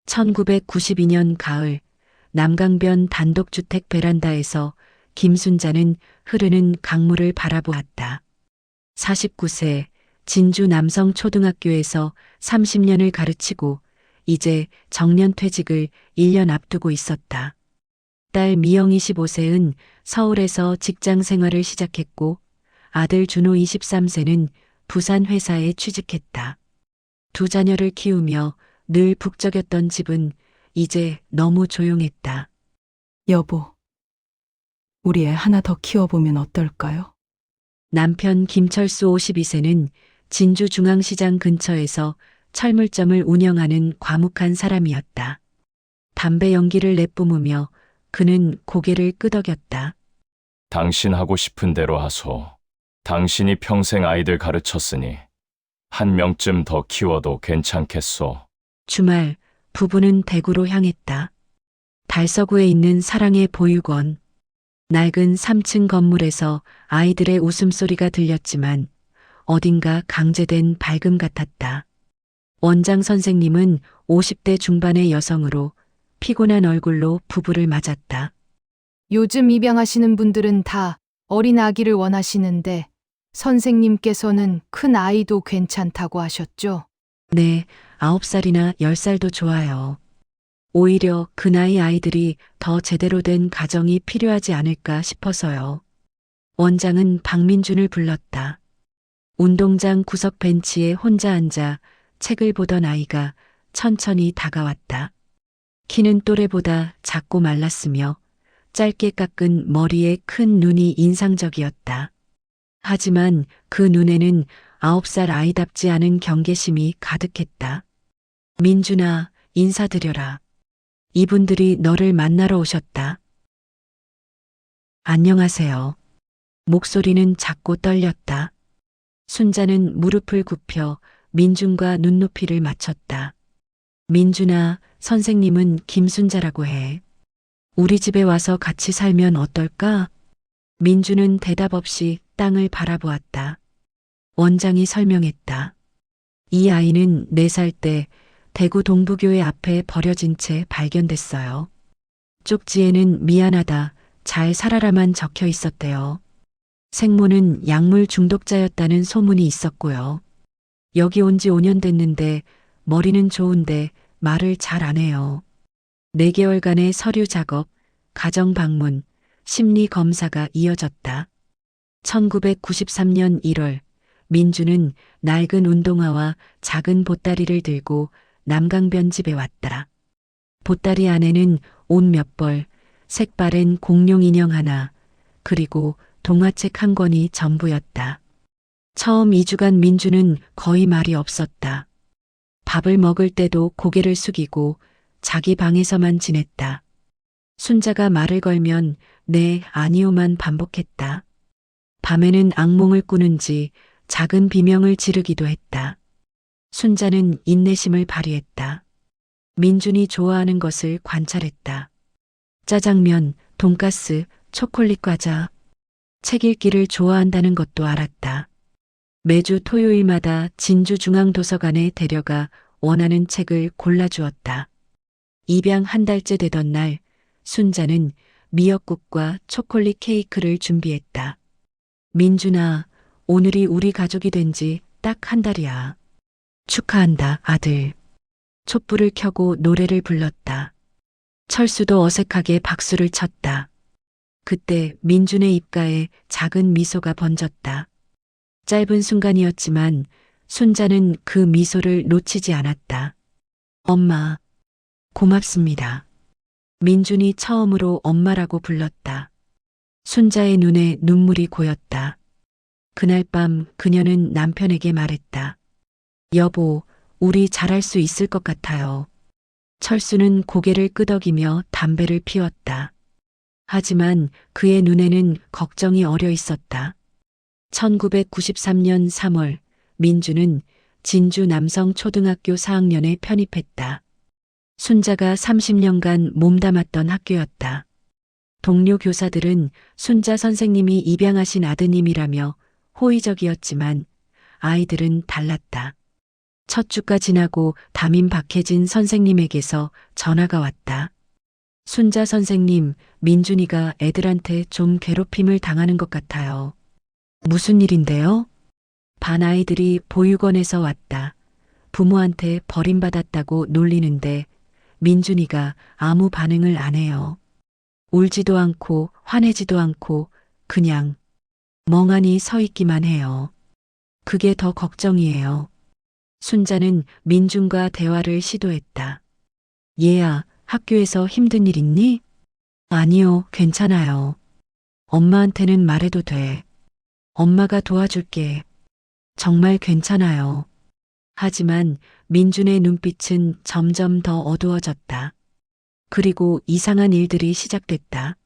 1992년 가을 남강변 단독주택 베란다에서 김순자는 흐르는 강물을 바라보았다. 49세 진주 남성초등학교에서 30년을 가르치고 이제 정년퇴직을 1년 앞두고 있었다. 딸 미영 25세는 서울에서 직장 생활을 시작했고 아들 준호 23세는 부산 회사에 취직했다. 두 자녀를 키우며 늘 북적였던 집은 이제 너무 조용했다. 여보, 우리 애 하나 더 키워보면 어떨까요? 남편 김철수 52세는 진주중앙시장 근처에서 철물점을 운영하는 과묵한 사람이었다. 담배 연기를 내뿜으며 그는 고개를 끄덕였다. 당신 하고 싶은 대로 하소. 당신이 평생 아이들 가르쳤으니 한 명쯤 더 키워도 괜찮겠소. 주말 부부는 대구로 향했다. 달서구에 있는 사랑의 보육원. 낡은 3층 건물에서 아이들의 웃음소리가 들렸지만 어딘가 강제된 밝음 같았다. 원장 선생님은 50대 중반의 여성으로 피곤한 얼굴로 부부를 맞았다. 요즘 입양하시는 분들은 다 어린 아기를 원하시는데 선생님께서는 큰 아이도 괜찮다고 하셨죠? 네, 9살이나 10살도 좋아요. 오히려 그 나이 아이들이 더 제대로 된 가정이 필요하지 않을까 싶어서요. 원장은 박민준을 불렀다. 운동장 구석 벤치에 혼자 앉아 책을 보던 아이가 천천히 다가왔다. 키는 또래보다 작고 말랐으며 짧게 깎은 머리에 큰 눈이 인상적이었다. 하지만 그 눈에는 9살 아이답지 않은 경계심이 가득했다. 민준아, 인사드려라. 이분들이 너를 만나러 오셨다. 안녕하세요. 목소리는 작고 떨렸다. 순자는 무릎을 굽혀 민준과 눈높이를 맞췄다. 민준아, 선생님은 김순자라고 해. 우리 집에 와서 같이 살면 어떨까? 민준은 대답 없이 땅을 바라보았다. 원장이 설명했다. 이 아이는 4살 때 대구 동부교회 앞에 버려진 채 발견됐어요. 쪽지에는 미안하다, 잘 살아라만 적혀 있었대요. 생모는 약물 중독자였다는 소문이 있었고요. 여기 온 지 5년 됐는데 머리는 좋은데 말을 잘 안 해요. 4개월간의 서류 작업, 가정 방문, 심리 검사가 이어졌다. 1993년 1월 민주는 낡은 운동화와 작은 보따리를 들고 남강변 집에 왔다. 보따리 안에는 옷 몇 벌, 색바랜 공룡 인형 하나, 그리고 동화책 한 권이 전부였다. 처음 2주간 민주는 거의 말이 없었다. 밥을 먹을 때도 고개를 숙이고 자기 방에서만 지냈다. 순자가 말을 걸면 네, 아니오만 반복했다. 밤에는 악몽을 꾸는지 작은 비명을 지르기도 했다. 순자는 인내심을 발휘했다. 민준이 좋아하는 것을 관찰했다. 짜장면, 돈가스, 초콜릿 과자. 책 읽기를 좋아한다는 것도 알았다. 매주 토요일마다 진주중앙도서관에 데려가 원하는 책을 골라주었다. 입양 한 달째 되던 날, 순자는 미역국과 초콜릿 케이크를 준비했다. 민준아, 오늘이 우리 가족이 된 지 딱 한 달이야. 축하한다, 아들. 촛불을 켜고 노래를 불렀다. 철수도 어색하게 박수를 쳤다. 그때 민준의 입가에 작은 미소가 번졌다. 짧은 순간이었지만 순자는 그 미소를 놓치지 않았다. 엄마, 고맙습니다. 민준이 처음으로 엄마라고 불렀다. 순자의 눈에 눈물이 고였다. 그날 밤 그녀는 남편에게 말했다. 여보, 우리 잘할 수 있을 것 같아요. 철수는 고개를 끄덕이며 담배를 피웠다. 하지만 그의 눈에는 걱정이 어려 있었다. 1993년 3월 민주는 진주 남성초등학교 4학년에 편입했다. 순자가 30년간 몸담았던 학교였다. 동료 교사들은 순자 선생님이 입양하신 아드님이라며 호의적이었지만 아이들은 달랐다. 첫 주가 지나고 담임 박혜진 선생님에게서 전화가 왔다. 순자 선생님, 민준이가 애들한테 좀 괴롭힘을 당하는 것 같아요. 무슨 일인데요? 반 아이들이 보육원에서 왔다. 부모한테 버림받았다고 놀리는데 민준이가 아무 반응을 안 해요. 울지도 않고 화내지도 않고 그냥 멍하니 서 있기만 해요. 그게 더 걱정이에요. 순자는 민준과 대화를 시도했다. 얘야, 학교에서 힘든 일 있니? 아니요, 괜찮아요. 엄마한테는 말해도 돼. 엄마가 도와줄게. 정말 괜찮아요. 하지만 민준의 눈빛은 점점 더 어두워졌다. 그리고 이상한 일들이 시작됐다.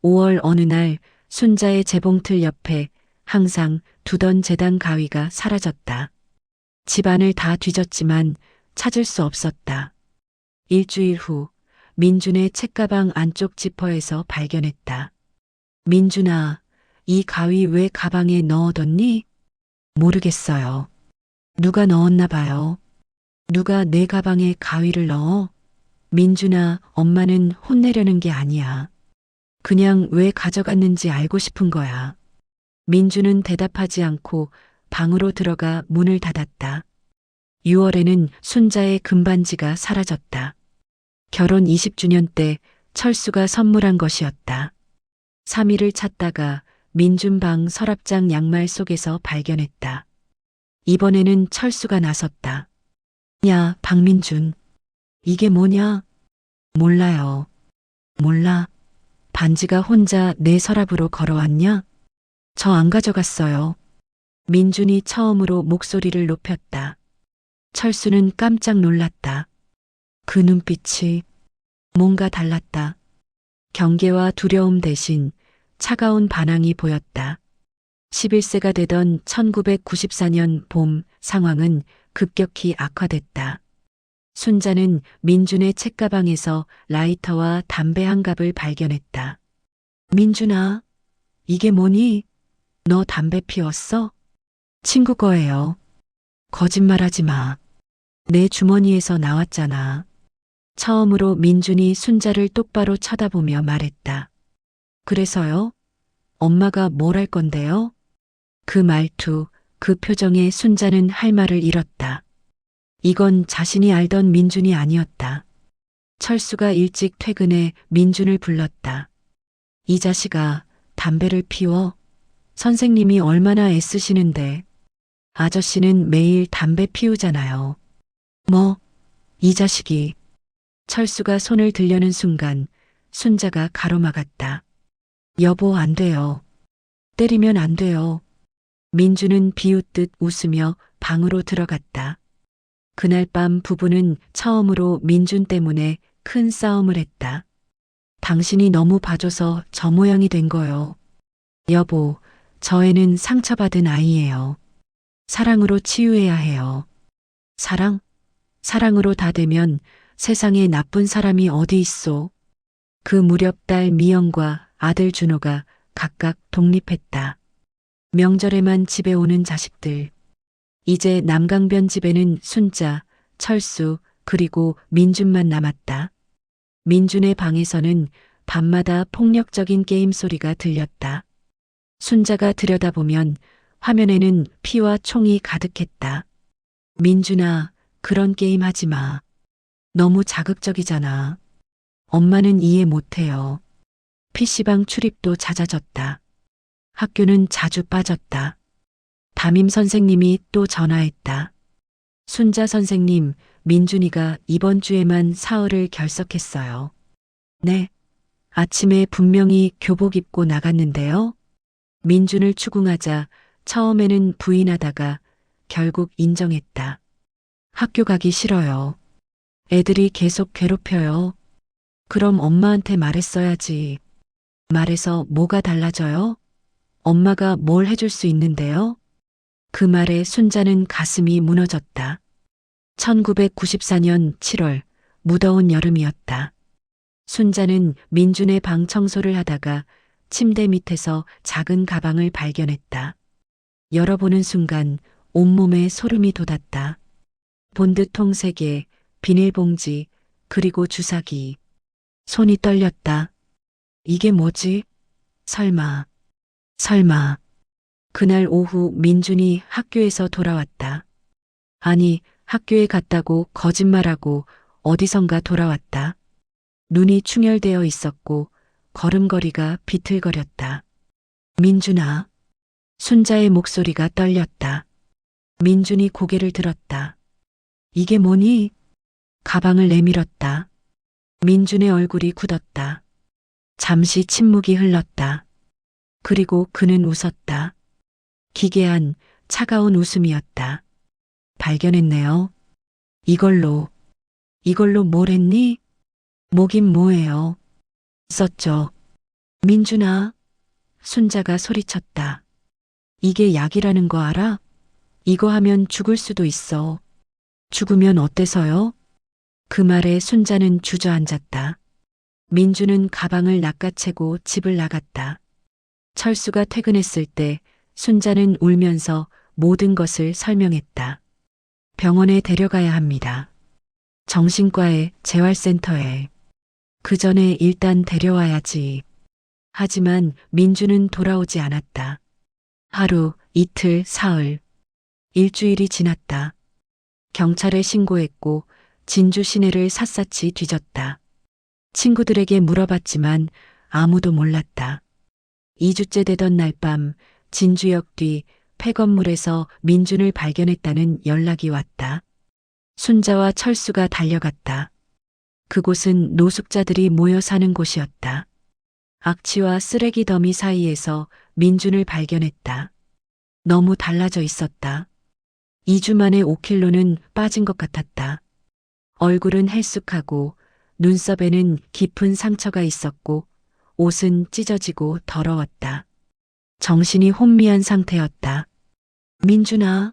5월 어느 날 순자의 재봉틀 옆에 항상 두던 재단 가위가 사라졌다. 집안을 다 뒤졌지만 찾을 수 없었다. 일주일 후 민준의 책가방 안쪽 지퍼에서 발견했다. 민준아, 이 가위 왜 가방에 넣어뒀니? 모르겠어요. 누가 넣었나 봐요. 누가 내 가방에 가위를 넣어? 민준아, 엄마는 혼내려는 게 아니야. 그냥 왜 가져갔는지 알고 싶은 거야. 민준은 대답하지 않고 방으로 들어가 문을 닫았다. 6월에는 순자의 금반지가 사라졌다. 결혼 20주년 때 철수가 선물한 것이었다. 3일을 찾다가 민준 방 서랍장 양말 속에서 발견했다. 이번에는 철수가 나섰다. 야, 박민준. 이게 뭐냐? 몰라요. 몰라. 반지가 혼자 내 서랍으로 걸어왔냐? 저 안 가져갔어요. 민준이 처음으로 목소리를 높였다. 철수는 깜짝 놀랐다. 그 눈빛이 뭔가 달랐다. 경계와 두려움 대신 차가운 반항이 보였다. 11세가 되던 1994년 봄 상황은 급격히 악화됐다. 순자는 민준의 책가방에서 라이터와 담배 한 갑을 발견했다. 민준아, 이게 뭐니? 너 담배 피웠어? 친구 거예요. 거짓말하지 마. 내 주머니에서 나왔잖아. 처음으로 민준이 순자를 똑바로 쳐다보며 말했다. 그래서요? 엄마가 뭘 할 건데요? 그 말투, 그 표정에 순자는 할 말을 잃었다. 이건 자신이 알던 민준이 아니었다. 철수가 일찍 퇴근해 민준을 불렀다. 이 자식아, 담배를 피워? 선생님이 얼마나 애쓰시는데. 아저씨는 매일 담배 피우잖아요. 뭐, 이 자식이. 철수가 손을 들려는 순간 순자가 가로막았다. 여보, 안 돼요. 때리면 안 돼요. 민주는 비웃듯 웃으며 방으로 들어갔다. 그날 밤 부부는 처음으로 민준 때문에 큰 싸움을 했다. 당신이 너무 봐줘서 저 모양이 된 거요. 여보, 저 애는 상처받은 아이예요. 사랑으로 치유해야 해요. 사랑? 사랑으로 다 되면 세상에 나쁜 사람이 어디 있소. 그 무렵 딸 미영과 아들 준호가 각각 독립했다. 명절에만 집에 오는 자식들. 이제 남강변 집에는 순자, 철수, 그리고 민준만 남았다. 민준의 방에서는 밤마다 폭력적인 게임 소리가 들렸다. 순자가 들여다보면 화면에는 피와 총이 가득했다. 민준아, 그런 게임 하지 마. 너무 자극적이잖아. 엄마는 이해 못해요. PC방 출입도 잦아졌다. 학교는 자주 빠졌다. 담임 선생님이 또 전화했다. 순자 선생님, 민준이가 이번 주에만 사흘을 결석했어요. 네. 아침에 분명히 교복 입고 나갔는데요. 민준을 추궁하자 처음에는 부인하다가 결국 인정했다. 학교 가기 싫어요. 애들이 계속 괴롭혀요. 그럼 엄마한테 말했어야지. 말해서 뭐가 달라져요? 엄마가 뭘 해줄 수 있는데요? 그 말에 순자는 가슴이 무너졌다. 1994년 7월, 무더운 여름이었다. 순자는 민준의 방 청소를 하다가 침대 밑에서 작은 가방을 발견했다. 열어보는 순간 온몸에 소름이 돋았다. 본드통 3개, 비닐봉지, 그리고 주사기. 손이 떨렸다. 이게 뭐지? 설마. 그날 오후 민준이 학교에서 돌아왔다. 아니, 학교에 갔다고 거짓말하고 어디선가 돌아왔다. 눈이 충혈되어 있었고 걸음걸이가 비틀거렸다. 민준아. 순자의 목소리가 떨렸다. 민준이 고개를 들었다. 이게 뭐니? 가방을 내밀었다. 민준의 얼굴이 굳었다. 잠시 침묵이 흘렀다. 그리고 그는 웃었다. 기괴한 차가운 웃음이었다. 발견했네요. 이걸로 뭘 했니? 뭐긴 뭐예요. 썼죠. 민준아. 순자가 소리쳤다. 이게 약이라는 거 알아? 이거 하면 죽을 수도 있어. 죽으면 어때서요? 그 말에 순자는 주저앉았다. 민주는 가방을 낚아채고 집을 나갔다. 철수가 퇴근했을 때 순자는 울면서 모든 것을 설명했다. 병원에 데려가야 합니다. 정신과에, 재활센터에. 그 전에 일단 데려와야지. 하지만 민주는 돌아오지 않았다. 하루, 이틀, 사흘, 일주일이 지났다. 경찰에 신고했고 진주 시내를 샅샅이 뒤졌다. 친구들에게 물어봤지만 아무도 몰랐다. 2주째 되던 날 밤 진주역 뒤 폐건물에서 민준을 발견했다는 연락이 왔다. 순자와 철수가 달려갔다. 그곳은 노숙자들이 모여 사는 곳이었다. 악취와 쓰레기 더미 사이에서 민준을 발견했다. 너무 달라져 있었다. 2주 만에 5kg는 빠진 것 같았다. 얼굴은 헬쑥하고 눈썹에는 깊은 상처가 있었고 옷은 찢어지고 더러웠다. 정신이 혼미한 상태였다. 민준아.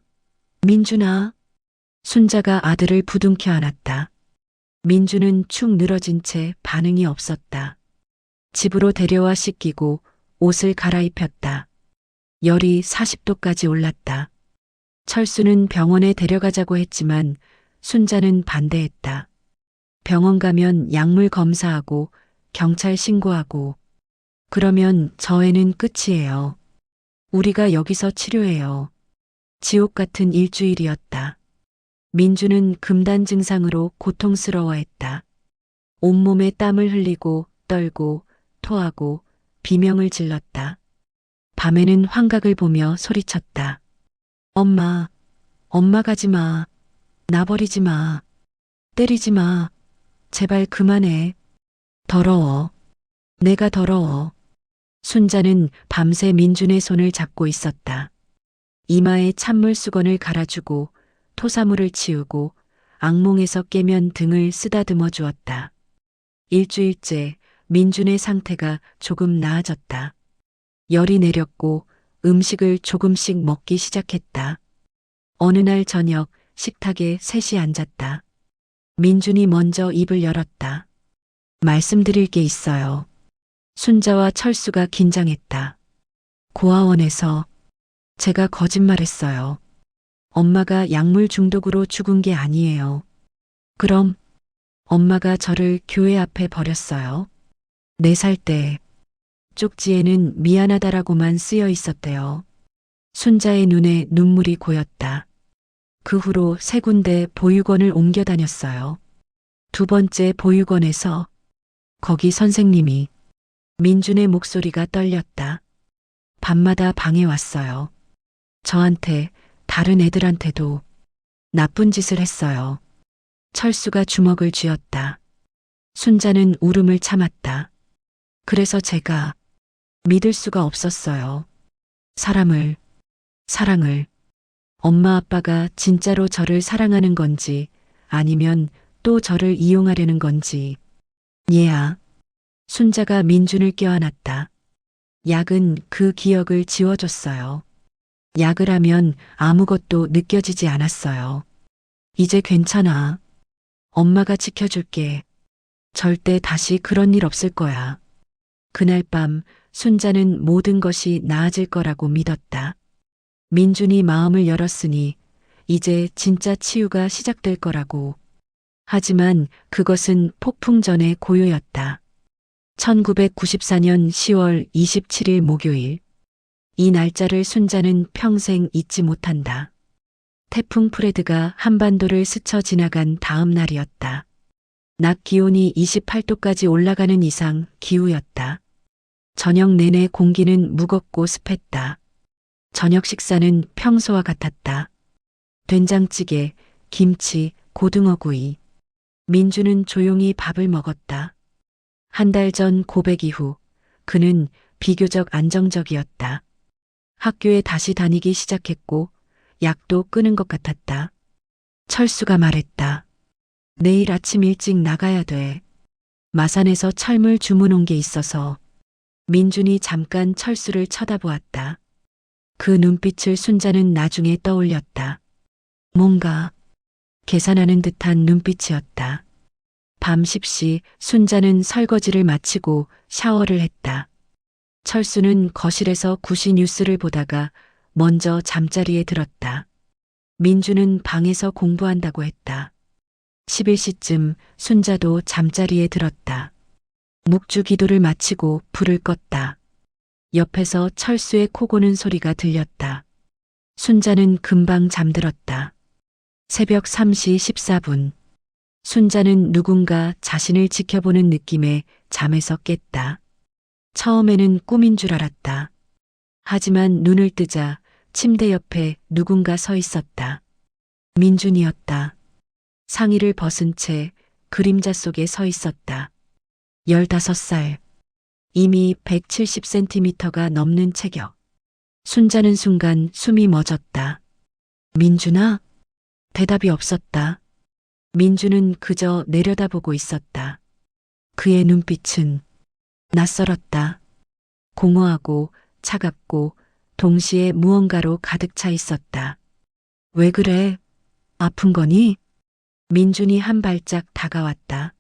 순자가 아들을 부둥켜 안았다. 민준은 축 늘어진 채 반응이 없었다. 집으로 데려와 씻기고 옷을 갈아입혔다. 열이 40도까지 올랐다. 철수는 병원에 데려가자고 했지만 순자는 반대했다. 병원 가면 약물 검사하고 경찰 신고하고 그러면 저 애는 끝이에요. 우리가 여기서 치료해요. 지옥 같은 일주일이었다. 민주는 금단 증상으로 고통스러워했다. 온몸에 땀을 흘리고 떨고 토하고 비명을 질렀다. 밤에는 환각을 보며 소리쳤다. 엄마 가지 마. 나 버리지 마. 때리지 마. 제발 그만해. 더러워. 내가 더러워. 순자는 밤새 민준의 손을 잡고 있었다. 이마에 찬물 수건을 갈아주고 토사물을 치우고 악몽에서 깨면 등을 쓰다듬어 주었다. 일주일째 민준의 상태가 조금 나아졌다. 열이 내렸고 음식을 조금씩 먹기 시작했다. 어느 날 저녁 식탁에 셋이 앉았다. 민준이 먼저 입을 열었다. 말씀드릴 게 있어요. 순자와 철수가 긴장했다. 고아원에서 제가 거짓말했어요. 엄마가 약물 중독으로 죽은 게 아니에요. 그럼 엄마가 저를 교회 앞에 버렸어요. 4살 때 쪽지에는 미안하다라고만 쓰여 있었대요. 순자의 눈에 눈물이 고였다. 그 후로 3군데 보육원을 옮겨 다녔어요. 2번째 보육원에서 거기 선생님이 민준의 목소리가 떨렸다. 밤마다 방에 왔어요. 저한테 다른 애들한테도 나쁜 짓을 했어요. 철수가 주먹을 쥐었다. 순자는 울음을 참았다. 그래서 제가 믿을 수가 없었어요. 사랑을. 엄마 아빠가 진짜로 저를 사랑하는 건지 아니면 또 저를 이용하려는 건지. 얘야. 순자가 민준을 껴안았다. 약은 그 기억을 지워줬어요. 약을 하면 아무것도 느껴지지 않았어요. 이제 괜찮아. 엄마가 지켜줄게. 절대 다시 그런 일 없을 거야. 그날 밤 순자는 모든 것이 나아질 거라고 믿었다. 민준이 마음을 열었으니 이제 진짜 치유가 시작될 거라고. 하지만 그것은 폭풍 전의 고요였다. 1994년 10월 27일 목요일. 이 날짜를 순자는 평생 잊지 못한다. 태풍 프레드가 한반도를 스쳐 지나간 다음 날이었다. 낮 기온이 28도까지 올라가는 이상 기후였다. 저녁 내내 공기는 무겁고 습했다. 저녁 식사는 평소와 같았다. 된장찌개, 김치, 고등어구이. 민주는 조용히 밥을 먹었다. 한 달 전 고백 이후 그는 비교적 안정적이었다. 학교에 다시 다니기 시작했고 약도 끊은 것 같았다. 철수가 말했다. 내일 아침 일찍 나가야 돼. 마산에서 철물 주문 온 게 있어서. 민준이 잠깐 철수를 쳐다보았다. 그 눈빛을 순자는 나중에 떠올렸다. 뭔가 계산하는 듯한 눈빛이었다. 밤 10시 순자는 설거지를 마치고 샤워를 했다. 철수는 거실에서 구시 뉴스를 보다가 먼저 잠자리에 들었다. 민주는 방에서 공부한다고 했다. 11시쯤 순자도 잠자리에 들었다. 묵주 기도를 마치고 불을 껐다. 옆에서 철수의 코 고는 소리가 들렸다. 순자는 금방 잠들었다. 새벽 3시 14분. 순자는 누군가 자신을 지켜보는 느낌에 잠에서 깼다. 처음에는 꿈인 줄 알았다. 하지만 눈을 뜨자 침대 옆에 누군가 서 있었다. 민준이었다. 상의를 벗은 채 그림자 속에 서 있었다. 15살. 이미 170cm가 넘는 체격. 순자는 순간 숨이 멎었다. 민준아? 대답이 없었다. 민준은 그저 내려다보고 있었다. 그의 눈빛은 낯설었다. 공허하고 차갑고 동시에 무언가로 가득 차 있었다. 왜 그래? 아픈 거니? 민준이 한 발짝 다가왔다.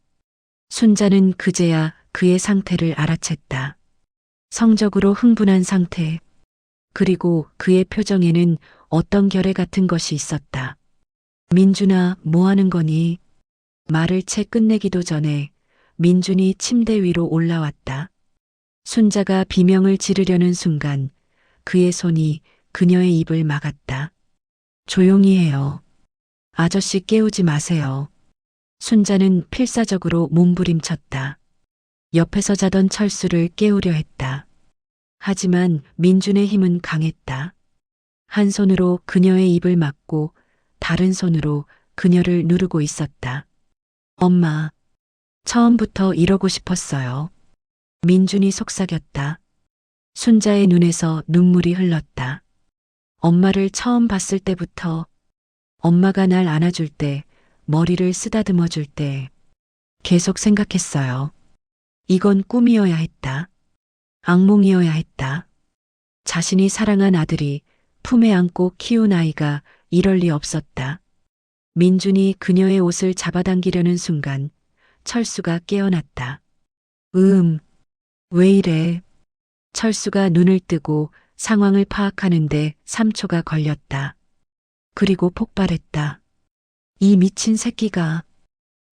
순자는 그제야 그의 상태를 알아챘다. 성적으로 흥분한 상태. 그리고 그의 표정에는 어떤 결의 같은 것이 있었다. 민준아, 뭐 하는 거니? 말을 채 끝내기도 전에 민준이 침대 위로 올라왔다. 순자가 비명을 지르려는 순간 그의 손이 그녀의 입을 막았다. 조용히 해요. 아저씨 깨우지 마세요. 순자는 필사적으로 몸부림쳤다. 옆에서 자던 철수를 깨우려 했다. 하지만 민준의 힘은 강했다. 한 손으로 그녀의 입을 막고 다른 손으로 그녀를 누르고 있었다. 엄마, 처음부터 이러고 싶었어요. 민준이 속삭였다. 순자의 눈에서 눈물이 흘렀다. 엄마를 처음 봤을 때부터, 엄마가 날 안아줄 때, 머리를 쓰다듬어 줄 때, 계속 생각했어요. 이건 꿈이어야 했다. 악몽이어야 했다. 자신이 사랑한 아들이 품에 안고 키운 아이가 이럴 리 없었다. 민준이 그녀의 옷을 잡아당기려는 순간 철수가 깨어났다. 왜 이래? 철수가 눈을 뜨고 상황을 파악하는데 3초가 걸렸다. 그리고 폭발했다. 이 미친 새끼가.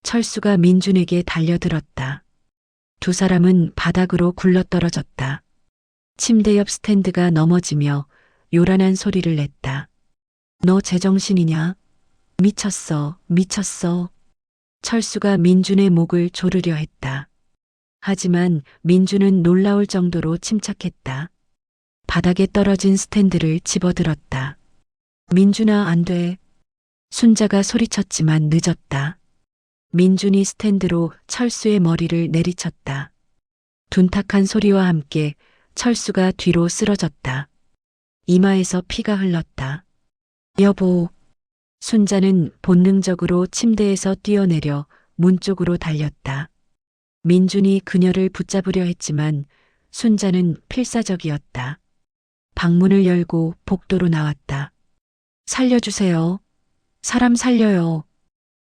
철수가 민준에게 달려들었다. 두 사람은 바닥으로 굴러떨어졌다. 침대 옆 스탠드가 넘어지며 요란한 소리를 냈다. 너 제정신이냐? 미쳤어, 미쳤어. 철수가 민준의 목을 조르려 했다. 하지만 민준은 놀라울 정도로 침착했다. 바닥에 떨어진 스탠드를 집어들었다. 민준아, 안 돼. 순자가 소리쳤지만 늦었다. 민준이 스탠드로 철수의 머리를 내리쳤다. 둔탁한 소리와 함께 철수가 뒤로 쓰러졌다. 이마에서 피가 흘렀다. 여보. 순자는 본능적으로 침대에서 뛰어내려 문 쪽으로 달렸다. 민준이 그녀를 붙잡으려 했지만 순자는 필사적이었다. 방문을 열고 복도로 나왔다. 살려주세요. 사람 살려요.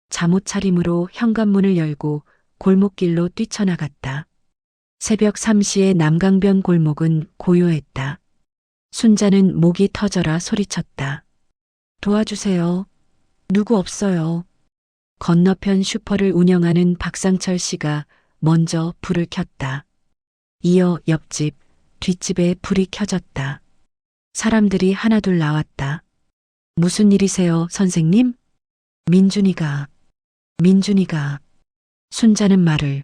잠옷 차림으로 현관문을 열고 골목길로 뛰쳐나갔다. 새벽 3시의 남강변 골목은 고요했다. 순자는 목이 터져라 소리쳤다. 도와주세요. 누구 없어요. 건너편 슈퍼를 운영하는 박상철 씨가 먼저 불을 켰다. 이어 옆집, 뒷집에 불이 켜졌다. 사람들이 하나둘 나왔다. 무슨 일이세요, 선생님? 민준이가. 순자는 말을